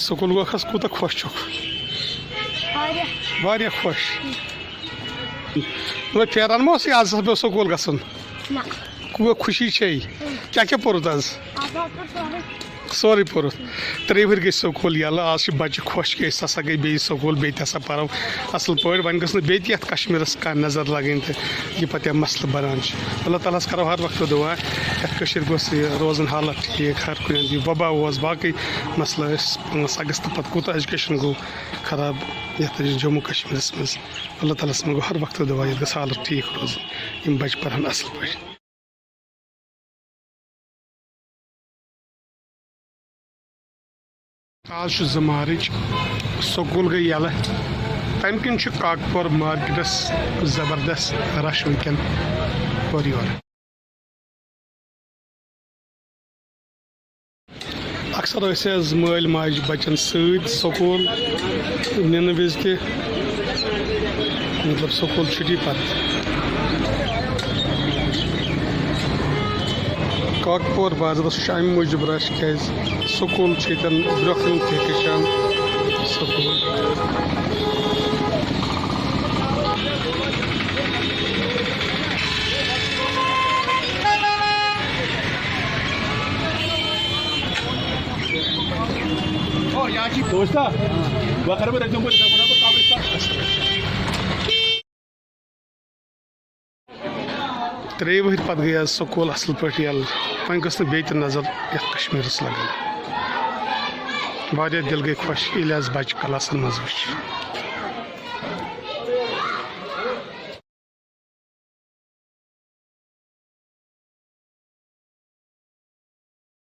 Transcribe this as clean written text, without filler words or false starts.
School गखस कूत खुश वारिया खुश Ferran मा आज पे स्कूल गसन खुशी क्या क्या पोरुत आज सोरे पोरुत त्रे वर गई स्कूल यल आज बच्चे खुश गई हसा गई बे स्कूल बे पो असल पे वन गस बे कश्मीरस कह नजर लगन तो यह पे मसल बनान अल्लाह ताला करो हर वक्त दुआ गोस रोजन हालत ठीक हर कुन वबा बाकी मसल 5 अगस्त पे कूत एजुकेशन गो खराब ये जम्मू कश्मीर मज अल्लाह ताला गो हर वक्त दुआ ये हालत ठीक रोजन बच्चे पढ़ान असल पे आज 2 मार्च स्कूल गई यल तम किन काकपुर मार्केटस जबरदस्त रश वनकन और योर अक्सर मल माज बचन स्कूल नीन विज मतलब स्कूल छुट्टी पत् काकपुर बाजार सह अम मूजूब रश क्या स्कूल ब्रोह हेचान स्कूल दोस्ता त्रे वहर पे गई स्कूल असल पे यल वह गस बे नजर कश्मीरस लगन दिल गई खुश ये बच्चे क्लासन मज वो।